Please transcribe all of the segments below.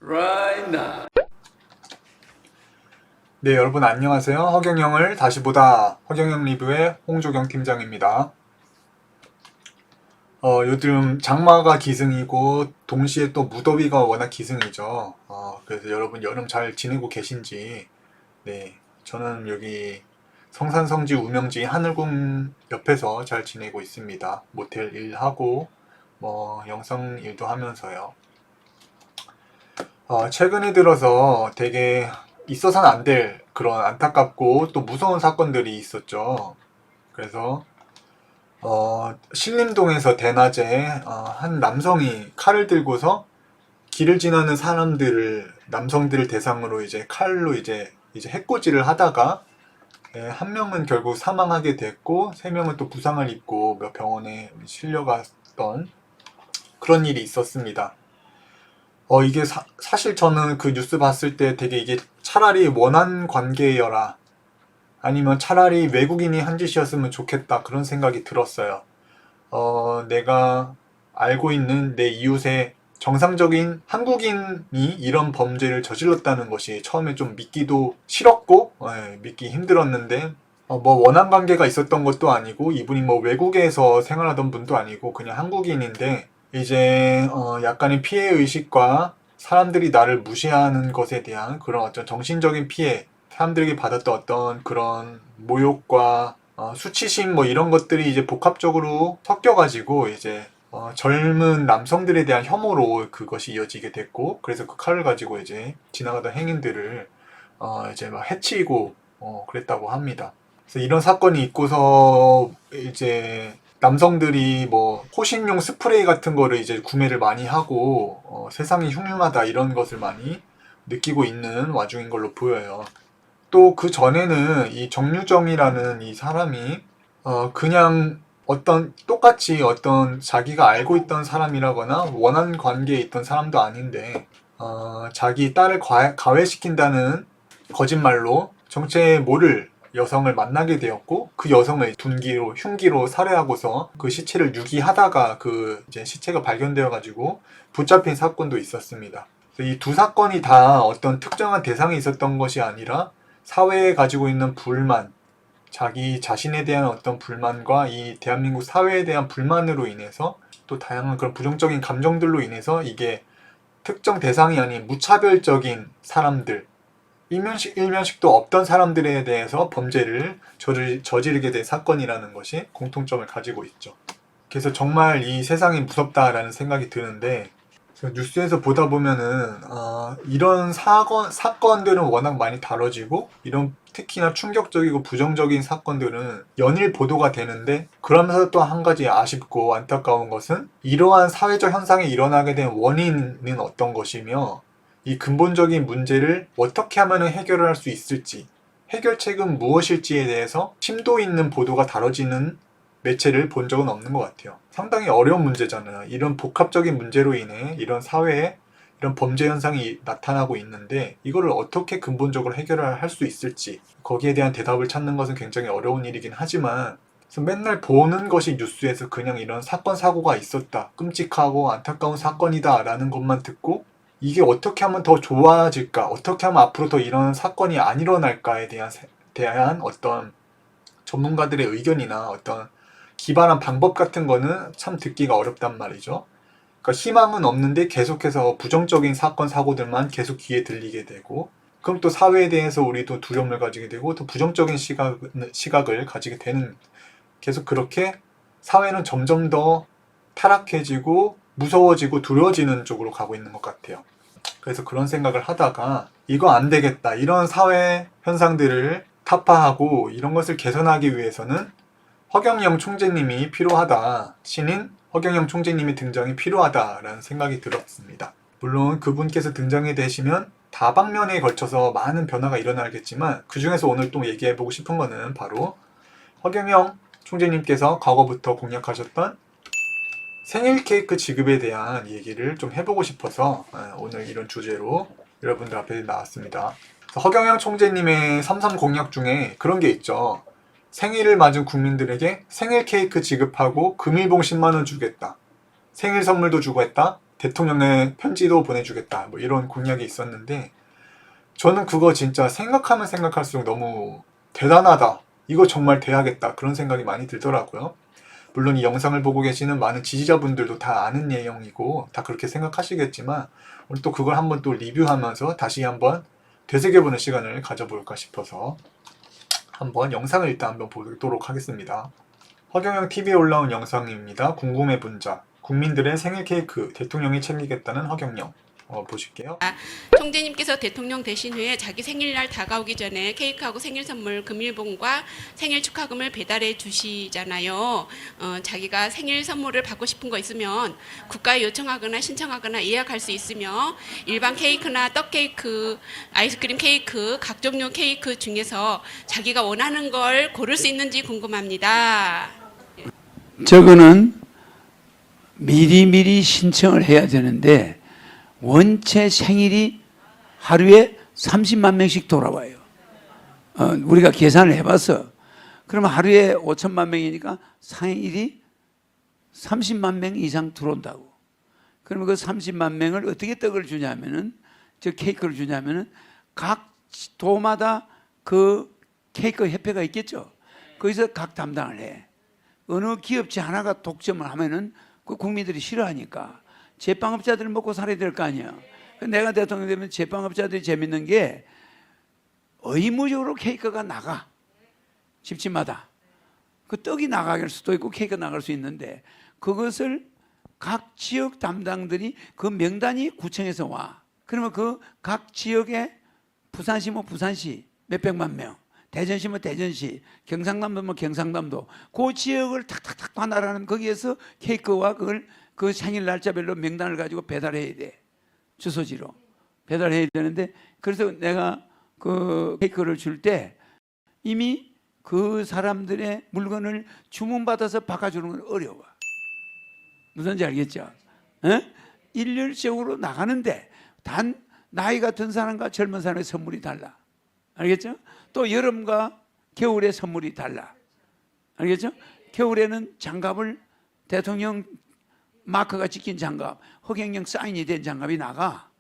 right now. 네, 여러분 안녕하세요. 허경영을 다시 보다 허경영 리뷰의 홍조경 팀장입니다. 요즘 장마가 기승이고 동시에 또 무더위가 워낙 기승이죠. 그래서 여러분 여름 잘 지내고 계신지. 네, 저는 여기 성산성지 우명지 하늘궁 옆에서 잘 지내고 있습니다. 모텔 일하고 영상 일도 하면서요. 최근에 들어서 되게 있어서는 안 될 그런 안타깝고 또 무서운 사건들이 있었죠. 그래서 신림동에서 대낮에 한 남성이 칼을 들고서 길을 지나는 남성들을 대상으로 이제 칼로 이제 해코지를 하다가 한 명은 결국 사망하게 됐고 세 명은 또 부상을 입고 병원에 실려갔던 그런 일이 있었습니다. 이게 사실 저는 그 뉴스 봤을 때 되게 이게 차라리 원한 관계여라 아니면 차라리 외국인이 한 짓이었으면 좋겠다 그런 생각이 들었어요. 내가 알고 있는 내 이웃의 정상적인 한국인이 이런 범죄를 저질렀다는 것이 처음에 좀 믿기도 싫었고 믿기 힘들었는데 원한 관계가 있었던 것도 아니고 이분이 외국에서 생활하던 분도 아니고 그냥 한국인인데 이제 약간의 피해 의식과 사람들이 나를 무시하는 것에 대한 그런 어떤 정신적인 피해, 사람들에게 받았던 어떤 그런 모욕과 수치심 이런 것들이 이제 복합적으로 섞여가지고 이제 젊은 남성들에 대한 혐오로 그것이 이어지게 됐고 그래서 그 칼을 가지고 이제 지나가던 행인들을 이제 막 해치고 그랬다고 합니다. 그래서 이런 사건이 있고서 이제 남성들이 호신용 스프레이 같은 거를 이제 구매를 많이 하고 세상이 흉흉하다 이런 것을 많이 느끼고 있는 와중인 걸로 보여요. 또 그 전에는 이 정유정이라는 이 사람이 그냥 똑같이 어떤 자기가 알고 있던 사람이라거나 원한 관계에 있던 사람도 아닌데 자기 딸을 가해시킨다는 거짓말로 정체 모를 여성을 만나게 되었고 그 여성을 흉기로 살해하고서 그 시체를 유기하다가 그 이제 시체가 발견되어 가지고 붙잡힌 사건도 있었습니다. 이 두 사건이 다 어떤 특정한 대상이 있었던 것이 아니라 사회에 가지고 있는 불만, 자기 자신에 대한 어떤 불만과 이 대한민국 사회에 대한 불만으로 인해서 또 다양한 그런 부정적인 감정들로 인해서 이게 특정 대상이 아닌 무차별적인 사람들, 일면식도 없던 사람들에 대해서 범죄를 저지르게 된 사건이라는 것이 공통점을 가지고 있죠. 그래서 정말 이 세상이 무섭다라는 생각이 드는데 뉴스에서 보다 보면은 이런 사건들은 워낙 많이 다뤄지고 이런 특히나 충격적이고 부정적인 사건들은 연일 보도가 되는데 그러면서 또 한 가지 아쉽고 안타까운 것은 이러한 사회적 현상이 일어나게 된 원인은 어떤 것이며 이 근본적인 문제를 어떻게 하면 해결을 할 수 있을지 해결책은 무엇일지에 대해서 심도 있는 보도가 다뤄지는 매체를 본 적은 없는 것 같아요. 상당히 어려운 문제잖아요. 이런 복합적인 문제로 인해 이런 사회에 이런 범죄 현상이 나타나고 있는데 이거를 어떻게 근본적으로 해결을 할 수 있을지 거기에 대한 대답을 찾는 것은 굉장히 어려운 일이긴 하지만 맨날 보는 것이 뉴스에서 그냥 이런 사건 사고가 있었다, 끔찍하고 안타까운 사건이다 라는 것만 듣고 이게 어떻게 하면 더 좋아질까, 어떻게 하면 앞으로 더 이런 사건이 안 일어날까에 대한 어떤 전문가들의 의견이나 어떤 기발한 방법 같은 거는 참 듣기가 어렵단 말이죠. 그러니까 희망은 없는데 계속해서 부정적인 사건 사고들만 계속 귀에 들리게 되고 그럼 또 사회에 대해서 우리도 두려움을 가지게 되고 또 부정적인 시각을 가지게 되는 계속 그렇게 사회는 점점 더 타락해지고 무서워지고 두려워지는 쪽으로 가고 있는 것 같아요. 그래서 그런 생각을 하다가 이거 안 되겠다. 이런 사회 현상들을 타파하고 이런 것을 개선하기 위해서는 허경영 총재님이 필요하다. 신인 허경영 총재님의 등장이 필요하다라는 생각이 들었습니다. 물론 그분께서 등장이 되시면 다방면에 걸쳐서 많은 변화가 일어나겠지만 그 중에서 오늘 또 얘기해보고 싶은 거는 바로 허경영 총재님께서 과거부터 공약하셨던 생일 케이크 지급에 대한 얘기를 좀 해보고 싶어서 오늘 이런 주제로 여러분들 앞에 나왔습니다. 허경영 총재님의 삼삼 공약 중에 그런 게 있죠. 생일을 맞은 국민들에게 생일 케이크 지급하고 금일봉 10만원 주겠다. 생일 선물도 주고 했다. 대통령의 편지도 보내주겠다 뭐 이런 공약이 있었는데, 저는 그거 진짜 생각하면 생각할수록 너무 대단하다, 이거 정말 돼야겠다, 그런 생각이 많이 들더라고요. 물론 이 영상을 보고 계시는 많은 지지자분들도 다 아는 내용이고 다 그렇게 생각하시겠지만, 오늘 또 그걸 한번 또 리뷰하면서 다시 한번 되새겨보는 시간을 가져볼까 싶어서 한번 영상을 일단 한번 보도록 하겠습니다. 허경영 TV에 올라온 영상입니다. 궁금해 분자, 국민들의 생일 케이크 대통령이 챙기겠다는 허경영. 보실게요. 총재님께서 대통령 되신 후에 자기 생일날 다가오기 전에 케이크하고 생일 선물 금일봉과 생일 축하금을 배달해 주시잖아요. 자기가 생일 선물을 받고 싶은 거 있으면 국가에 요청하거나 신청하거나 예약할 수 있으며, 일반 케이크나 떡 케이크, 아이스크림 케이크, 각 종류 케이크 중에서 자기가 원하는 걸 고를 수 있는지 궁금합니다. 저거는 미리미리 신청을 해야 되는데, 원체 생일이 하루에 30만 명씩 돌아와요. 우리가 계산을 해봤어. 그러면 하루에 5천만 명이니까 생일이 30만 명 이상 들어온다고. 그러면 그 30만 명을 어떻게 떡을 주냐면은, 저 케이크를 주냐면은, 각 도마다 그 케이크 협회가 있겠죠. 거기서 각 담당을 해. 어느 기업체 하나가 독점을 하면은 그 국민들이 싫어하니까 제빵업자들을 먹고 살아야 될 거 아니야. 내가 대통령 되면 제빵업자들이 재밌는 게 의무적으로 케이크가 나가. 집집마다. 그 떡이 나갈 수도 있고 케이크가 나갈 수 있는데, 그것을 각 지역 담당들이 그 명단이 구청에서 와. 그러면 그 각 지역에 부산시면 부산시 몇백만 명, 대전시면 대전시, 경상남도면 경상남도, 그 지역을 탁탁탁 관할하는 거기에서 케이크와 그걸 그 생일 날짜별로 명단을 가지고 배달해야 돼. 주소지로 배달해야 되는데, 그래서 내가 그 케이크를 줄 때 이미 그 사람들의 물건을 주문받아서 바꿔주는 건 어려워. 무슨지 알겠죠? 일률적으로 나가는데 단 나이가 든 사람과 젊은 사람의 선물이 달라. 알겠죠? 또 여름과 겨울의 선물이 달라. 알겠죠? 겨울에는 장갑을 대통령 마크가 찍힌 장갑, 허경영 사인이 된 장갑이 나가.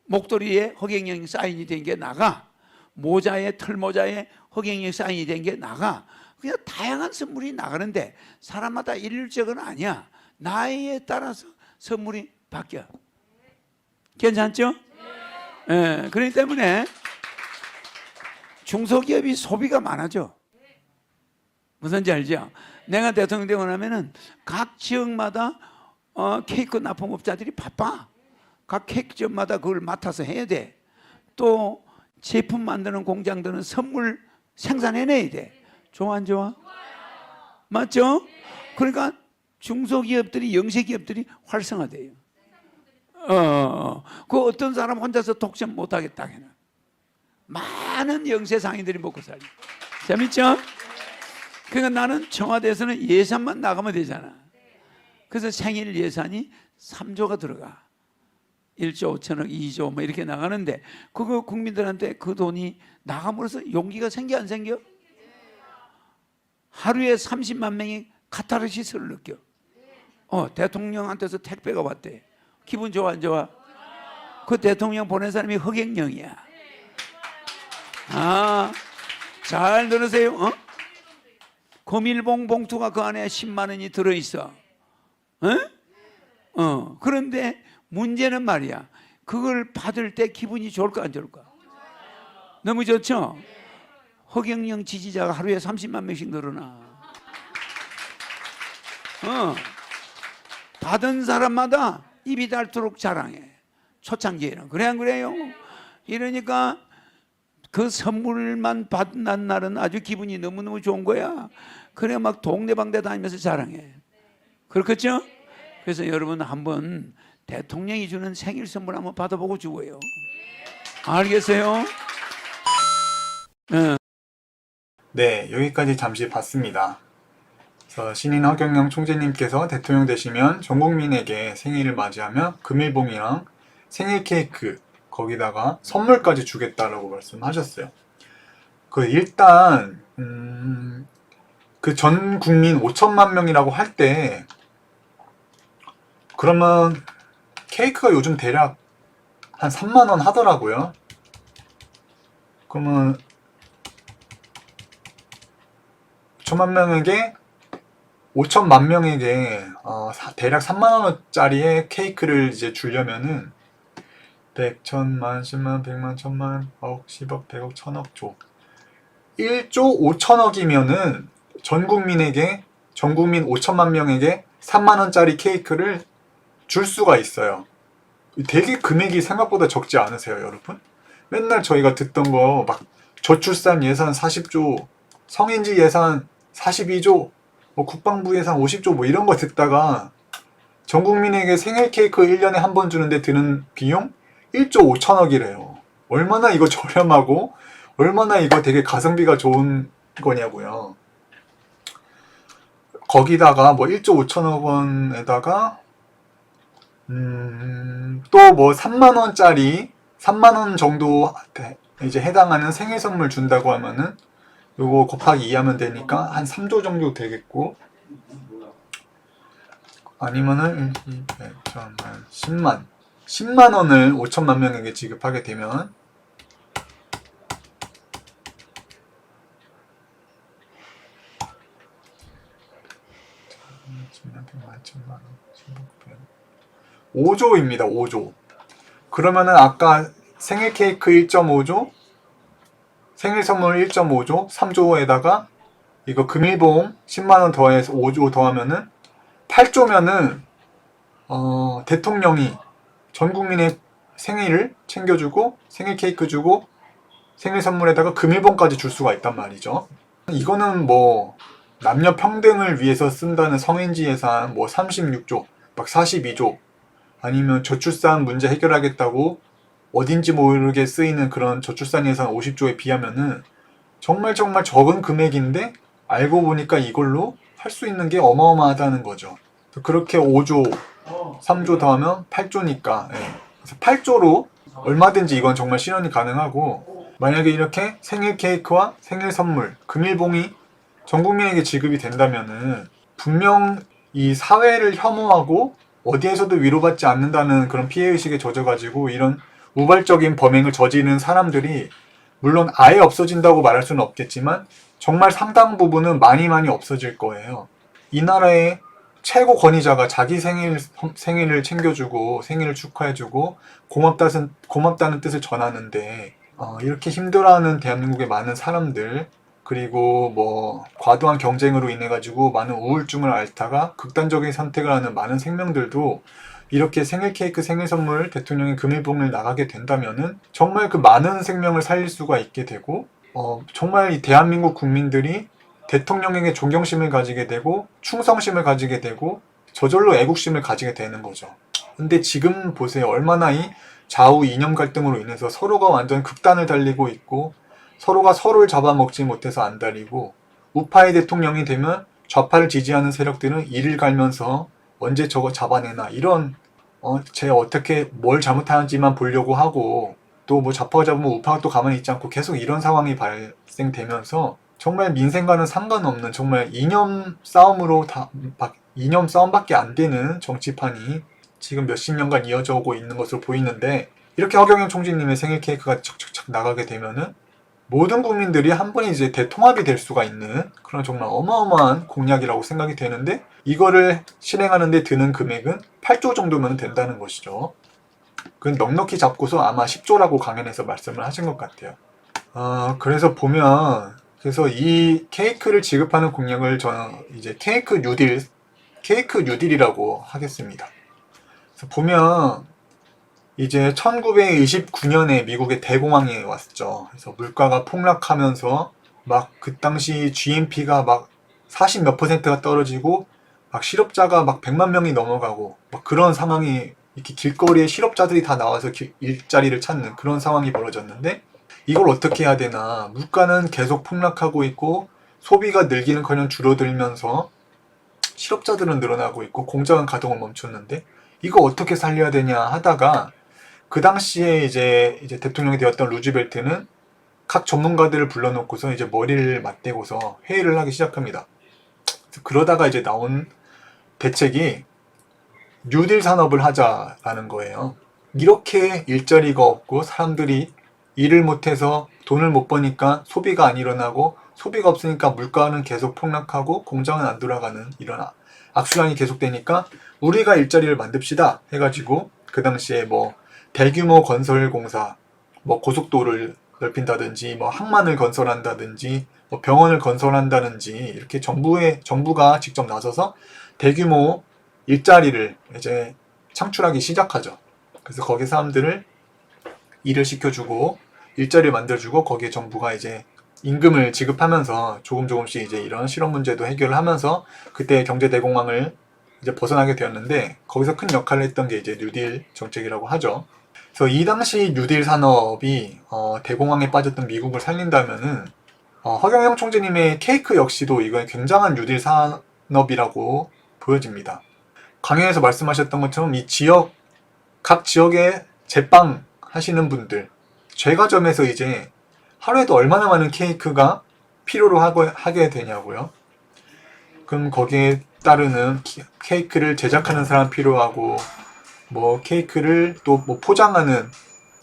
목도리에 허경영 사인이 된 게 나가. 모자에, 털모자에 허경영 사인이 된 게 나가. 그냥 다양한 선물이 나가는데 사람마다 일률적은 아니야. 나이에 따라서 선물이 바뀌어. 괜찮죠? 예, 그렇기 때문에 중소기업이 소비가 많아져. 무슨지 알죠? 내가 대통령 되고 나면은 각 지역마다 케이크 납품업자들이 바빠. 각 케이크점마다 그걸 맡아서 해야 돼. 또 제품 만드는 공장들은 선물 생산해내야 돼. 좋아 안 좋아? 맞죠? 그러니까 중소기업들이, 영세기업들이 활성화돼요. 그 어떤 사람 혼자서 독점 못하겠다. 많은 영세 상인들이 먹고 살죠. 재밌죠? 그러니까 나는 청와대에서는 예산만 나가면 되잖아. 그래서 생일 예산이 3조가 들어가. 1조 5천억, 2조 뭐 이렇게 나가는데, 그거 국민들한테 그 돈이 나감으로써 용기가 생겨 안 생겨? 하루에 30만 명이 카타르시스를 느껴. 대통령한테서 택배가 왔대. 기분 좋아 안 좋아? 그 대통령 보낸 사람이 허경영이야. 잘 들으세요. 금일봉 봉투가 그 안에 10만 원이 들어있어. 그런데 문제는 말이야, 그걸 받을 때 기분이 좋을까 안 좋을까? 너무 좋죠? 허경영 지지자가 하루에 30만 명씩 늘어나. 받은 사람마다 입이 닳도록 자랑해. 초창기에는. 그래 안 그래요? 이러니까 그 선물만 받는 날은 아주 기분이 너무너무 좋은 거야. 그래 막 동네방네 다니면서 자랑해. 그렇겠죠? 그래서 여러분 한번 대통령이 주는 생일 선물 한번 받아보고 죽어요. 알겠어요? 네, 여기까지 잠시 봤습니다. 그래서 신인 허경영 총재님께서 대통령 되시면 전 국민에게 생일을 맞이하며 금일봉이랑 생일 케이크, 거기다가 선물까지 주겠다라고 말씀하셨어요. 일단 그 전 국민 5천만 명이라고 할 때 그러면 케이크가 요즘 대략 한 3만 원 하더라고요. 그러면 5천만 명에게 5천만 명에게 대략 3만 원짜리의 케이크를 이제 주려면은 100, 1000만, 10만, 100만, 1000만, 1억, 10억, 100억, 1000억, 조 1조 5천억이면은 전 국민 5천만 명에게 3만 원짜리 케이크를 줄 수가 있어요. 되게 금액이 생각보다 적지 않으세요, 여러분? 맨날 저희가 듣던 거 막 저출산 예산 40조, 성인지 예산 42조, 뭐 국방부 예산 50조 뭐 이런 거 듣다가 전 국민에게 생일 케이크 1년에 한 번 주는데 드는 비용 1조 5천억이래요. 얼마나 이거 저렴하고 얼마나 이거 되게 가성비가 좋은 거냐고요. 거기다가 뭐 1조 5천억 원에다가 또 뭐 3만 원짜리 3만 원 정도 이제 해당하는 생일 선물 준다고 하면은 요거 곱하기 2 하면 되니까 한 3조 정도 되겠고, 아니면은 1, 2, 100, 1000만 10만 원을 5천만 명에게 지급하게 되면 천만 원, 5조입니다. 5조. 그러면은 아까 생일 케이크 1.5조, 생일 선물 1.5조, 3조에다가 이거 금일봉 10만 원 더해서 5조 더하면은 8조면은 대통령이 전 국민의 생일을 챙겨주고 생일 케이크 주고 생일 선물에다가 금일봉까지 줄 수가 있단 말이죠. 이거는 뭐 남녀 평등을 위해서 쓴다는 성인지 예산 뭐 36조, 막 42조, 아니면 저출산 문제 해결하겠다고 어딘지 모르게 쓰이는 그런 저출산 예산 50조에 비하면은 정말 적은 금액인데 알고 보니까 이걸로 할 수 있는 게 어마어마하다는 거죠. 그렇게 5조, 3조 더하면 8조니까 그래서 8조로 얼마든지 이건 정말 실현이 가능하고, 만약에 이렇게 생일 케이크와 생일 선물, 금일봉이 전 국민에게 지급이 된다면은 분명 이 사회를 혐오하고 어디에서도 위로받지 않는다는 그런 피해의식에 젖어가지고 이런 우발적인 범행을 저지르는 사람들이 물론 아예 없어진다고 말할 수는 없겠지만 정말 상당 부분은 많이 없어질 거예요. 이 나라의 최고 권위자가 자기 생일을 챙겨주고 생일을 축하해주고 고맙다는 뜻을 전하는데 이렇게 힘들어하는 대한민국의 많은 사람들, 그리고 뭐 과도한 경쟁으로 인해 가지고 많은 우울증을 앓다가 극단적인 선택을 하는 많은 생명들도 이렇게 생일 케이크, 생일 선물, 대통령의 금일봉을 나가게 된다면은 정말 그 많은 생명을 살릴 수가 있게 되고, 정말 이 대한민국 국민들이 대통령에게 존경심을 가지게 되고 충성심을 가지게 되고 저절로 애국심을 가지게 되는 거죠. 근데 지금 보세요. 얼마나 이 좌우 이념 갈등으로 인해서 서로가 완전 극단을 달리고 있고 서로가 서로를 잡아먹지 못해서 안달이고, 우파의 대통령이 되면 좌파를 지지하는 세력들은 이를 갈면서 언제 저거 잡아내나 이런 쟤 어떻게 뭘 잘못하는지만 보려고 하고, 또 뭐 좌파가 잡으면 우파가 또 가만히 있지 않고 계속 이런 상황이 발생되면서 정말 민생과는 상관없는 정말 이념 싸움밖에 안 되는 정치판이 지금 몇십 년간 이어져 오고 있는 것으로 보이는데, 이렇게 허경영 총재님의 생일 케이크가 척척척 나가게 되면은 모든 국민들이 한 번에 이제 대통합이 될 수가 있는 그런 정말 어마어마한 공약이라고 생각이 되는데, 이거를 실행하는 데 드는 금액은 8조 정도면 된다는 것이죠. 그건 넉넉히 잡고서 아마 10조라고 강연에서 말씀을 하신 것 같아요. 그래서 보면, 그래서 이 케이크를 지급하는 공약을 저는 이제 케이크 뉴딜이라고 하겠습니다. 그래서 보면 이제 1929년에 미국의 대공황이 왔죠. 그래서 물가가 폭락하면서 막 그 당시 GNP가 막 40 몇 %가 떨어지고 막 실업자가 막 100만 명이 넘어가고 막 그런 상황이, 이렇게 길거리에 실업자들이 다 나와서 일자리를 찾는 그런 상황이 벌어졌는데, 이걸 어떻게 해야 되나. 물가는 계속 폭락하고 있고 소비가 늘기는커녕 줄어들면서 실업자들은 늘어나고 있고 공장은 가동을 멈췄는데 이거 어떻게 살려야 되냐 하다가, 그 당시에 이제 대통령이 되었던 루즈벨트는 각 전문가들을 불러놓고서 이제 머리를 맞대고서 회의를 하기 시작합니다. 그러다가 이제 나온 대책이 뉴딜 산업을 하자라는 거예요. 이렇게 일자리가 없고 사람들이 일을 못해서 돈을 못 버니까 소비가 안 일어나고 소비가 없으니까 물가는 계속 폭락하고 공장은 안 돌아가는 이런 악순환이 계속되니까 우리가 일자리를 만듭시다 해가지고 그 당시에 뭐 대규모 건설 공사, 뭐 고속도로를 넓힌다든지 뭐 항만을 건설한다든지 뭐 병원을 건설한다든지 이렇게 정부가 직접 나서서 대규모 일자리를 이제 창출하기 시작하죠. 그래서 거기 사람들을 일을 시켜주고 일자리를 만들어주고 거기에 정부가 이제 임금을 지급하면서 조금씩 이제 이런 실업 문제도 해결을 하면서 그때 경제 대공황을 이제 벗어나게 되었는데 거기서 큰 역할을 했던 게 이제 뉴딜 정책이라고 하죠. 그래서 이 당시 뉴딜 산업이 대공황에 빠졌던 미국을 살린다면은 허경영 총재님의 케이크 역시도 이건 굉장한 뉴딜 산업이라고 보여집니다. 강연에서 말씀하셨던 것처럼 이 각 지역에 제빵 하시는 분들, 제과점에서 이제 하루에도 얼마나 많은 케이크가 필요로 하게 되냐고요. 그럼 거기에 따르는 케이크를 제작하는 사람 필요하고, 뭐 케이크를 또 뭐 포장하는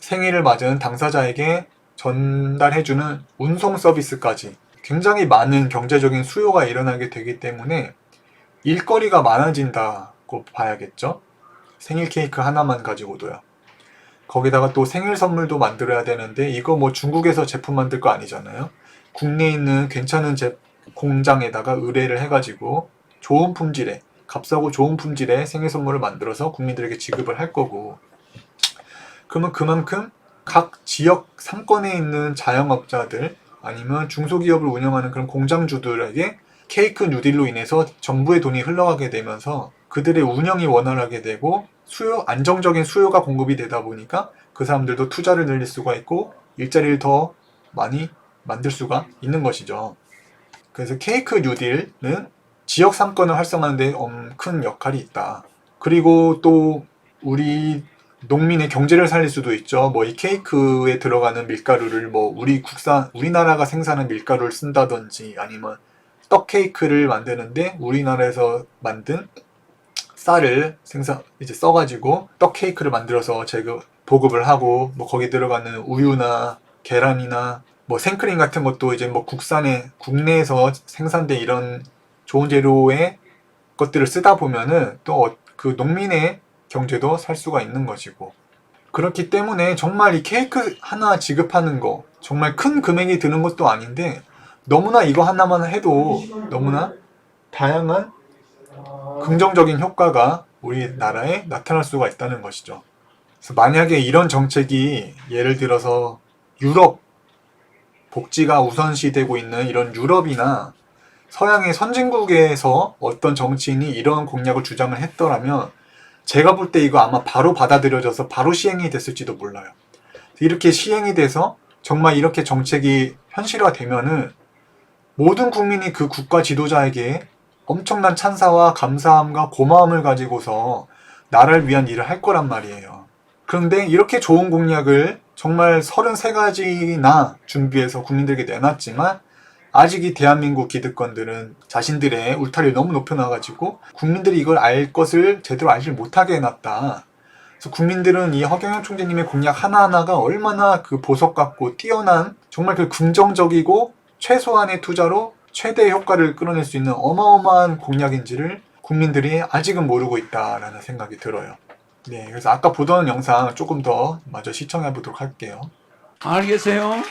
생일을 맞은 당사자에게 전달해주는 운송 서비스까지 굉장히 많은 경제적인 수요가 일어나게 되기 때문에 일거리가 많아진다고 봐야겠죠. 생일 케이크 하나만 가지고도요. 거기다가 또 생일 선물도 만들어야 되는데 이거 뭐 중국에서 제품 만들 거 아니잖아요. 국내에 있는 괜찮은 공장에다가 의뢰를 해가지고 좋은 품질의 값싸고 좋은 품질의 생일 선물을 만들어서 국민들에게 지급을 할 거고, 그러면 그만큼 각 지역 상권에 있는 자영업자들 아니면 중소기업을 운영하는 그런 공장주들에게 케이크 뉴딜로 인해서 정부의 돈이 흘러가게 되면서 그들의 운영이 원활하게 되고 안정적인 수요가 공급이 되다 보니까 그 사람들도 투자를 늘릴 수가 있고 일자리를 더 많이 만들 수가 있는 것이죠. 그래서 케이크 뉴딜은 지역 상권을 활성화하는 데 큰 역할이 있다. 그리고 또 우리 농민의 경제를 살릴 수도 있죠. 뭐 이 케이크에 들어가는 밀가루를 뭐 우리나라가 생산한 밀가루를 쓴다든지 아니면 떡 케이크를 만드는데 우리나라에서 만든 쌀을 써가지고 떡 케이크를 만들어서 보급을 하고, 뭐 거기에 들어가는 우유나 계란이나 뭐 생크림 같은 것도 이제 뭐 국내에서 생산된 이런 좋은 재료의 것들을 쓰다 보면은 또 그 농민의 경제도 살 수가 있는 것이고, 그렇기 때문에 정말 이 케이크 하나 지급하는 거 정말 큰 금액이 드는 것도 아닌데 너무나 이거 하나만 해도 너무나 다양한 긍정적인 효과가 우리나라에 나타날 수가 있다는 것이죠. 그래서 만약에 이런 정책이 예를 들어서 유럽, 복지가 우선시되고 있는 이런 유럽이나 서양의 선진국에서 어떤 정치인이 이런 공약을 주장을 했더라면 제가 볼 때 이거 아마 바로 받아들여져서 바로 시행이 됐을지도 몰라요. 이렇게 시행이 돼서 정말 이렇게 정책이 현실화되면은 모든 국민이 그 국가 지도자에게 엄청난 찬사와 감사함과 고마움을 가지고서 나라를 위한 일을 할 거란 말이에요. 그런데 이렇게 좋은 공약을 정말 33가지나 준비해서 국민들에게 내놨지만 아직 이 대한민국 기득권들은 자신들의 울타리를 너무 높여놔가지고 국민들이 이걸 알 것을 제대로 알지 못하게 해놨다. 그래서 국민들은 이 허경영 총재님의 공약 하나하나가 얼마나 그 보석 같고 뛰어난 정말 그 긍정적이고 최소한의 투자로 최대의 효과를 끌어낼 수 있는 어마어마한 공약인지를 국민들이 아직은 모르고 있다라는 생각이 들어요. 네, 그래서 아까 보던 영상 조금 더 마저 시청해 보도록 할게요. 알겠어요?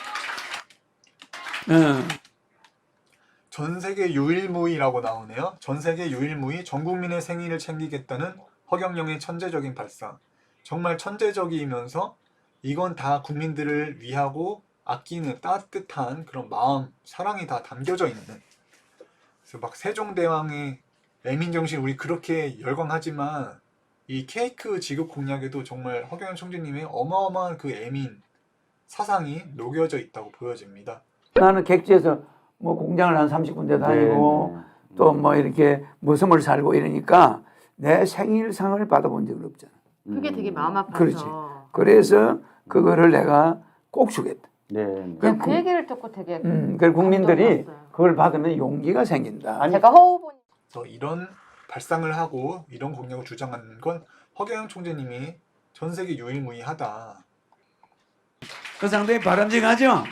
전 세계 유일무이라고 나오네요. 전 세계 유일무이, 전 국민의 생일을 챙기겠다는 허경영의 천재적인 발상. 정말 천재적이면서 이건 다 국민들을 위하고 아끼는 따뜻한 그런 마음, 사랑이 다 담겨져 있는. 그래서 막 세종대왕의 애민정신 우리 그렇게 열광하지만 이 케이크 지급 공약에도 정말 허경영 총재님의 어마어마한 그 애민 사상이 녹여져 있다고 보여집니다. 나는 객지에서 뭐 공장을 한 30군데 다니고 또 뭐 이렇게 머슴을 살고 이러니까 내 생일상을 받아본 적은 없잖아. 그게 되게 마음 아파서. 그렇지. 그래서 그거를 내가 꼭 주겠다. 네. 그냥 그 얘기를 듣고 되게 그걸 국민들이 감동받았어요. 그걸 받으면 용기가 생긴다. 제가 허우보니 그래서 이런 발상을 하고 이런 공약을 주장하는 건 허경영 총재님이 전 세계 유일무이하다. 그 상당히 바람직하죠.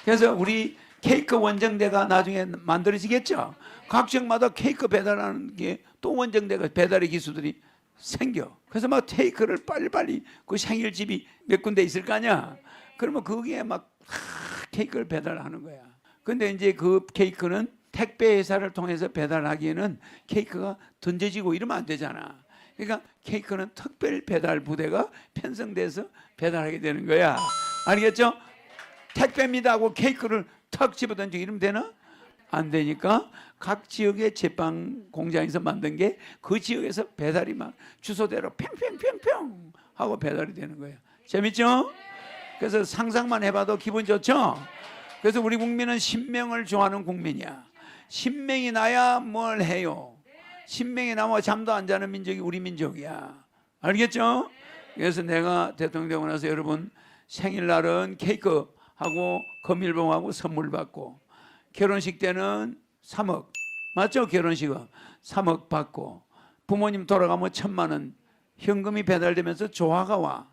그래서 우리 케이크 원정대가 나중에 만들어지겠죠. 각 지역마다 케이크 배달하는 게 또 원정대가 배달의 기수들이 생겨. 그래서 막 케이크를 빨리빨리 그 생일집이 몇 군데 있을 거 아니야. 그러면 거기에 막 케이크를 배달하는 거야. 근데 이제 그 케이크는 택배 회사를 통해서 배달하기에는 케이크가 던져지고 이러면 안 되잖아. 그러니까 케이크는 특별 배달 부대가 편성돼서 배달하게 되는 거야. 알겠죠? 택배입니다 하고 케이크를 턱 집어던지고 이러면 되나? 안 되니까 각 지역의 제빵 공장에서 만든 게 그 지역에서 배달이 막 주소대로 팽팽팽팽 하고 배달이 되는 거예요. 재밌죠? 그래서 상상만 해봐도 기분 좋죠? 그래서 우리 국민은 신명을 좋아하는 국민이야. 신명이 나야 뭘 해요. 신명이 나면 잠도 안 자는 민족이 우리 민족이야. 알겠죠? 그래서 내가 대통령 되고 나서 여러분 생일날은 케이크하고 금일봉하고 선물 받고 결혼식 때는 3억 맞죠? 결혼식은 3억 받고 부모님 돌아가면 1,000만 원 현금이 배달되면서 조화가 와.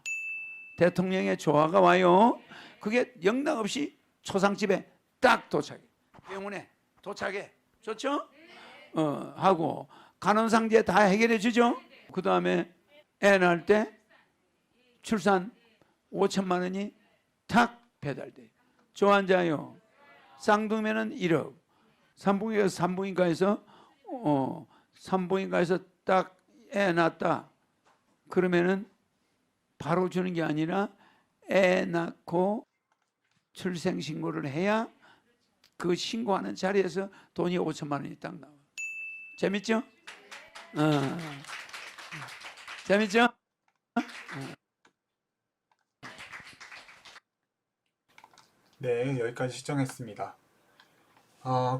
대통령의 조화가 와요. 그게 영락없이 초상집에 딱 도착해. 병원에 도착해. 좋죠? 하고 간혼상제 다 해결해 주죠. 그 다음에 애 낳을 때 출산 5천만 원이 탁 배달돼. 조환자요. 쌍둥이면은 1억. 산부인과에서 딱 애 낳았다. 그러면은 바로 주는 게 아니라 애 낳고 출생 신고를 해야 그 신고하는 자리에서 돈이 5천만 원이 딱 나와. 재밌죠? 재밌죠? 네, 여기까지 시청했습니다.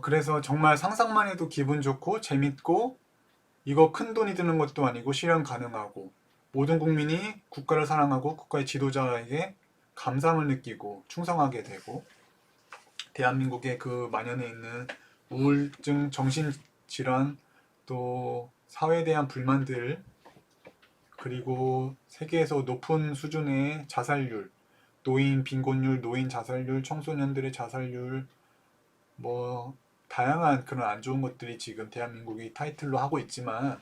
그래서 정말 상상만 해도 기분 좋고 재밌고 이거 큰 돈이 드는 것도 아니고 실현 가능하고 모든 국민이 국가를 사랑하고 국가의 지도자에게 감사함을 느끼고 충성하게 되고 대한민국의 그 만연해 있는 우울증, 정신질환 또 사회에 대한 불만들 그리고 세계에서 높은 수준의 자살률 노인 빈곤율, 노인 자살률, 청소년들의 자살률 뭐 다양한 그런 안 좋은 것들이 지금 대한민국이 타이틀로 하고 있지만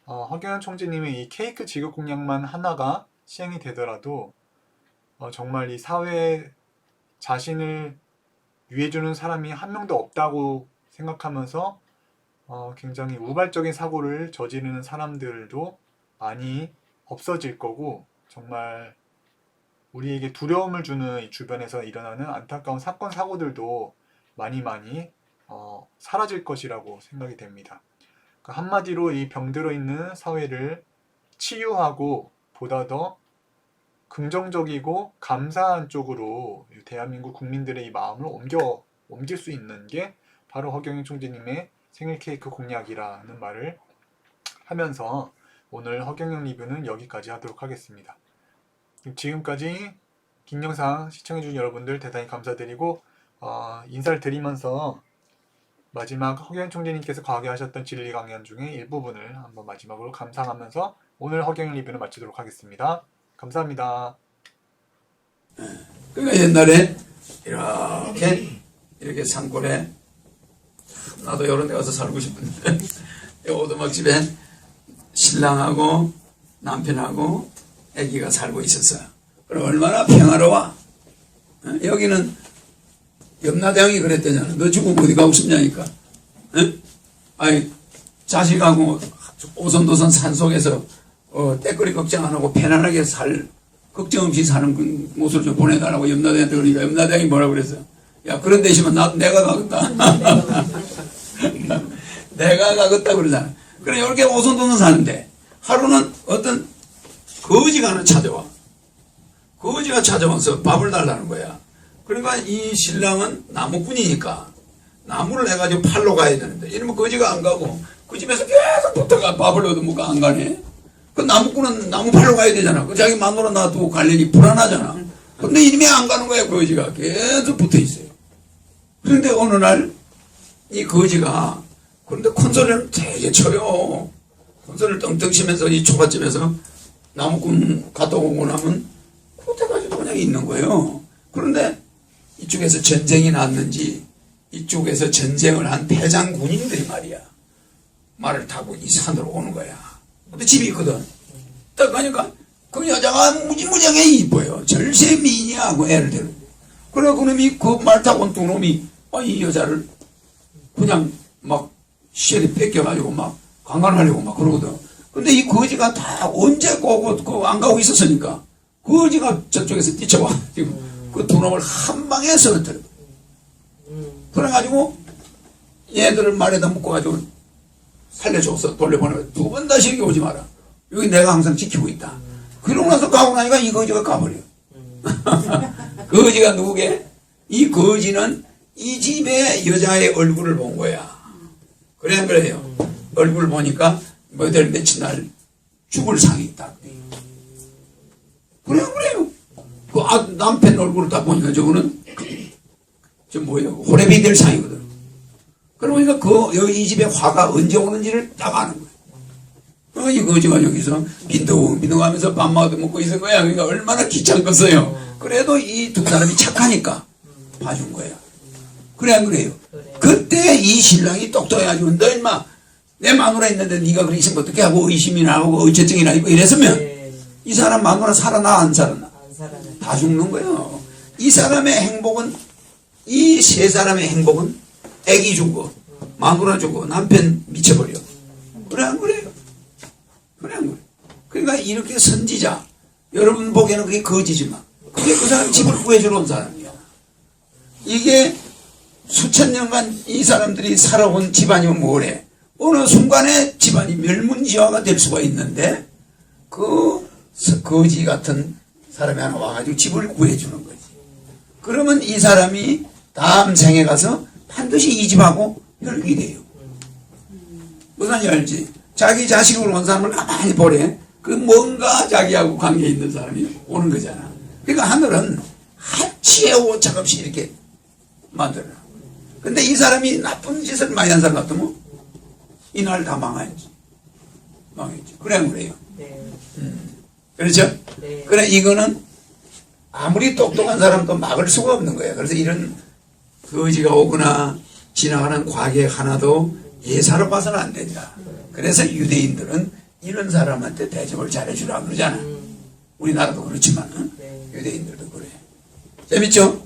허경영 총재님의 이 케이크 지급 공약만 하나가 시행이 되더라도 정말 이 사회에 자신을 위해주는 사람이 한 명도 없다고 생각하면서 굉장히 우발적인 사고를 저지르는 사람들도 많이 없어질 거고 정말 우리에게 두려움을 주는 이 주변에서 일어나는 안타까운 사건 사고들도 많이 사라질 것이라고 생각이 됩니다. 그러니까 한마디로 이 병들어 있는 사회를 치유하고 보다 더 긍정적이고 감사한 쪽으로 대한민국 국민들의 이 마음을 옮길 수 있는 게 바로 허경영 총재님의 생일 케이크 공약이라는 말을 하면서 오늘 허경영 리뷰는 여기까지 하도록 하겠습니다. 지금까지 긴 영상 시청해주신 여러분들 대단히 감사드리고 인사를 드리면서 마지막 허경영 총재님께서 과하게 하셨던 진리 강연 중에 일부분을 한번 마지막으로 감상하면서 오늘 허경영 리뷰는 마치도록 하겠습니다. 감사합니다. 그러니까 옛날에 이렇게 산골에 나도 이런 데 가서 살고 싶은데 오두막집에 신랑하고 남편하고 아기가 살고 있었어요. 그럼 얼마나 평화로워. 여기는 염라대왕이 그랬대잖아. 너 죽으면 어디 가고 싶냐니까. 아니 자식하고 오손도손 산속에서 때거리 걱정 안 하고 편안하게 걱정 없이 사는 그 모습을 좀 보내달라고 염라대왕한테 그러니까 염라대왕이 뭐라고 그랬어? 야 그런 대시면 내가 가겠다. 내가 가겠다 그러잖아. 그래 이렇게 오손도손 사는데 하루는 어떤 거지가 하나 찾아와. 거지가 찾아와서 밥을 달라는 거야. 그러니까 이 신랑은 나무꾼이니까 나무를 해가지고 팔러 가야 되는데 이러면 거지가 안 가고 그 집에서 계속 붙어가 밥을 얻어먹고 안 가네. 그 나무꾼은 나무 팔러 가야 되잖아. 그 자기 마누라 놔두고 가려니 불안하잖아. 근데 이놈이 안 가는 거야. 거지가 계속 붙어 있어요. 그런데 어느 날 이 거지가 그런데 콘솔을 되게 쳐요. 콘솔을 떵떵 치면서 이 초가집에서 나무꾼 갔다 오고 나면 그때까지도 그냥 있는 거예요. 그런데 이쪽에서 전쟁이 났는지 이쪽에서 전쟁을 한 패장 군인들이 말이야. 말을 타고 이 산으로 오는 거야. 근데 집이 있거든. 딱 가니까 그 여자가 무지무지하게 이뻐요. 절세 미인이하고 애를 데리고. 그래 그놈이 그 말 타고 온 두 놈이 이 여자를 그냥 막 시절이 뺏겨가지고 막 강간하려고 막 그러거든. 근데 이 거지가 다 언제 꼬고 안 가고 있었으니까 거지가 저쪽에서 뛰쳐와 지금 그 두 놈을 한 방에 쓰러뜨려. 그래가지고 얘들을 말에다 묶어가지고 살려줘서 돌려보내고 두 번 다시 여기 오지 마라. 여기 내가 항상 지키고 있다. 그러고 나서 가고 나니까 이 거지가 가버려. 거지가 누구게? 이 거지는 이 집의 여자의 얼굴을 본 거야. 그래 안 그래요? 얼굴을 보니까 뭐들 며칠 날 죽을 상이 있다. 그래 안 그래요? 그 남편 얼굴을 딱 보니까 저거는 저 뭐예요? 호래비 될 상이거든. 그러니까 이 집에 화가 언제 오는지를 딱 아는 거야. 이 거지가 여기서 빈둥빈둥 하면서 밥마도 먹고 있을 거야. 그러니까 얼마나 귀찮겠어요. 그래도 이 두 사람이 착하니까 봐준 거야. 그래 안 그래요? 그때 이 신랑이 똑똑해가지고 너 인마 내 마누라 있는데 네가 그렇게 있으면 어떻게 하고 의심이나 하고 의처증이나 있고 이랬으면 이 사람 마누라 살아나 안 살아나? 다 죽는 거예요. 이 사람의 행복은 이 세 사람의 행복은 애기 주고 마누라 주고 남편 미쳐버려. 그래 안 그래요? 그래 안 그래? 그러니까 이렇게 선지자 여러분 보기에는 그게 거지지만 그게 그 사람 집을 구해주러 온 사람이야. 이게 수천 년간 이 사람들이 살아온 집안이면 뭐래? 어느 순간에 집안이 멸문지화가 될 수가 있는데 그 거지 같은 사람이 하나 와가지고 집을 구해주는 거지. 그러면 이 사람이 다음 생에 가서 반드시 이 집하고 혈육이 돼요. 무슨 말인지 알지? 자기 자식으로 온 사람을 가만히 보래. 그 뭔가 자기하고 관계 있는 사람이 오는 거잖아. 그러니까 하늘은 하치의 오차없이 이렇게 만들어. 근데 이 사람이 나쁜 짓을 많이 한 사람 같으면 이날 다 망하지. 망했지. 그래 안 그래요? 그렇죠? 그래 이거는 아무리 똑똑한 사람도 막을 수가 없는 거예요. 그래서 이런 거지가 오거나 지나가는 과객 하나도 예사로 봐서는 안 된다. 그래서 유대인들은 이런 사람한테 대접을 잘해주라 그러잖아. 우리나라도 그렇지만 유대인들도 그래. 재밌죠?